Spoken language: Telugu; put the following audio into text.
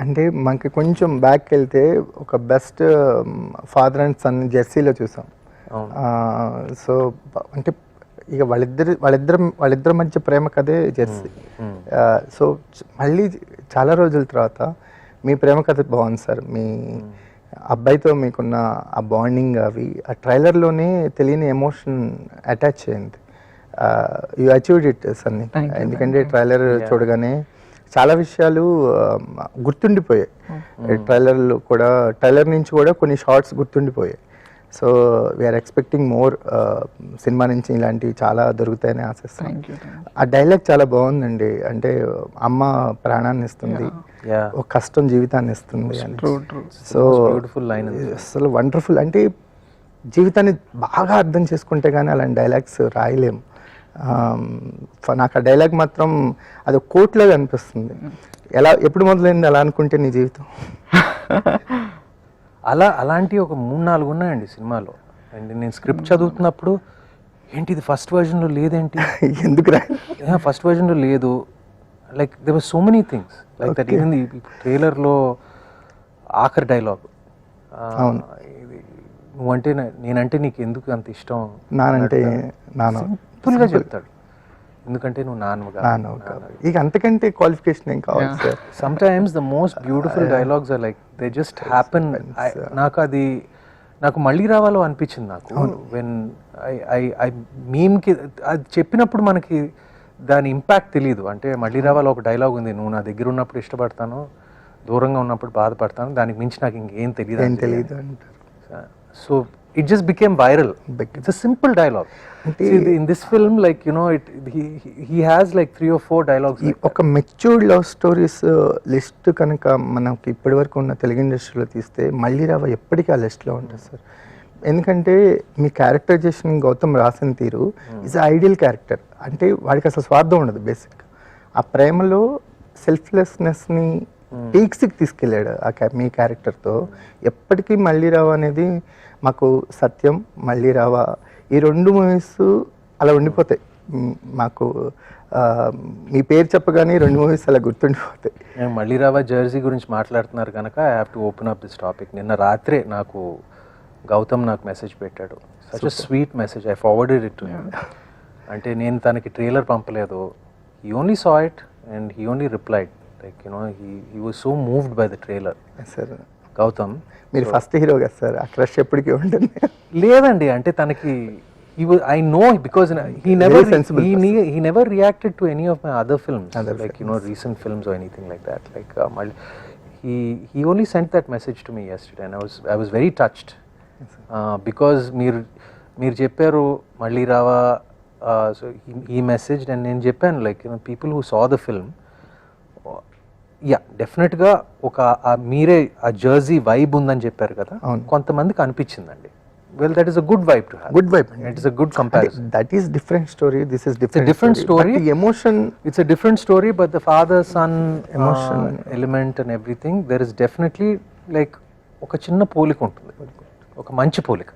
అంటే మనకి కొంచెం బ్యాక్ వెళ్తే ఒక బెస్ట్ ఫాదర్ అండ్ సన్ జెర్సీలో చూసాం. సో అంటే ఇక వాళ్ళిద్దరి మధ్య ప్రేమ కథే జెర్సీ. సో మళ్ళీ చాలా రోజుల తర్వాత మీ ప్రేమ కథ బాగుంది సార్. మీ అబ్బాయితో మీకున్న ఆ బాండింగ్ అవి ఆ ట్రైలర్లోనే తెలియని ఎమోషన్ అటాచ్ అయింది. You achieved it Sunny. ఎందుకంటే ట్రైలర్ చూడగానే చాలా విషయాలు గుర్తుండిపోయాయి. ట్రైలర్లో కూడా ట్రైలర్ నుంచి కూడా కొన్ని షార్ట్స్ గుర్తుండిపోయాయి. So we're expecting more cinema నుంచి ఇలాంటివి చాలా దొరుకుతాయని ఆశిస్తాను. ఆ డైలాగ్ చాలా బాగుందండి. అంటే అమ్మ ప్రాణాన్ని ఇస్తుంది, ఒక కష్టం జీవితాన్ని ఇస్తుంది అని. సో అసలు వండర్ఫుల్. అంటే జీవితాన్ని బాగా అర్థం చేసుకుంటే కానీ అలాంటి డైలాగ్స్ రాయలేము. నాకు ఆ డైలాగ్ మాత్రం అది కోట్లాగా అనిపిస్తుంది. ఎప్పుడు మొదలైంది అలా అనుకుంటే నీ జీవితం? అలాంటి ఒక 3-4 ఉన్నాయండి సినిమాలో. అండ్ నేను స్క్రిప్ట్ చదువుతున్నప్పుడు ఏంటి ఇది ఫస్ట్ వర్జన్లో లేదేంటి, ఎందుకు ఫస్ట్ వర్జన్లో లేదు, like there were so many things like that. Even ఈ ట్రైలర్లో ఆఖరి డైలాగ్, నువ్వంటే నేనంటే నీకు ఎందుకు అంత ఇష్టం, నానంటే సింపుల్గా చెప్తాడు, ఎందుకంటే నువ్వు నాన్నగా. ఇక అంతకంటే క్వాలిఫికేషన్ ఏం కావాలి sir? Sometimes the most beautiful dialogues are like they just happen. నాకు మళ్ళీ రావాలో అనిపించింది నాకు వెన్ ఐ మీమ్కి అది చెప్పినప్పుడు మనకి దాని ఇంపాక్ట్ తెలియదు. అంటే మళ్ళీ రావాలో ఒక డైలాగ్ ఉంది, నువ్వు నా దగ్గర ఉన్నప్పుడు ఇష్టపడతాను, దూరంగా ఉన్నప్పుడు బాధపడతాను, దానికి మించి నాకు ఇంకేం తెలియదు అంటారు. So it just became viral. It's a simple dialogue. In this film, like, you know, he has like 3 or 4 dialogues. ఒక మెచ్యూర్డ్ లవ్ స్టోరీస్ లిస్ట్ కనుక మనకి ఇప్పటి వరకు ఉన్న తెలుగు ఇండస్ట్రీలో తీస్తే మళ్ళీ రావ ఎప్పటికీ ఆ లిస్ట్లో ఉంటుంది సార్. ఎందుకంటే మీ క్యారెక్టరైజేషన్ గౌతమ్ రాసిన తీరు ఈజ్ ఐడియల్ క్యారెక్టర్. అంటే వాడికి అసలు స్వార్థం ఉండదు. బేసిక్ ఆ ప్రేమలో సెల్ఫ్లెస్నెస్ని పీక్స్కి తీసుకెళ్ళాడు మీ క్యారెక్టర్తో. ఎప్పటికీ మళ్ళీ రావ అనేది మాకు సత్యం, మళ్ళీ రావా, ఈ 2 మూవీస్ అలా ఉండిపోతాయి మాకు. మీ పేరు చెప్పగానే 2 మూవీస్ అలా గుర్తుండిపోతాయి. మళ్ళీ రావా జెర్సీ గురించి మాట్లాడుతున్నారు కనుక I have to open up this topic. నిన్న రాత్రే నాకు గౌతమ్ మెసేజ్ పెట్టాడు. Such a sweet message. I forwarded it to him. అంటే నేను తనకి ట్రైలర్ పంపలేదు. He only saw it and he only replied like, you know, he was so moved by the trailer. Sir Gautham మీరు ఫస్ట్ హీరో కదా సార్, ఆ క్రష్ ఎప్పటికీ ఉంటుంది. లేదండి, అంటే తనకి I know because he never reacted to any of my other films, like, you know, recent films or anything like that. Like he only sent that message to me yesterday and I was very touched because మీరు చెప్పారు మళ్ళీ రావా, so he messaged and నేను చెప్పాను, like, you know, people who saw the film, డెఫినెట్గా ఒక మీరే ఆ జెర్సీ వైబ్ ఉందని చెప్పారు కదా, కొంతమందికి అనిపించిందండి. Well, that is a good vibe to have. Good vibe. It is a good comparison. That is different story. This is different. It's a different story. But the emotion. It's a different story, but the father-son emotion element and everything, there is definitely like ఒక చిన్న పోలిక ఉంటుంది, ఒక మంచి పోలిక.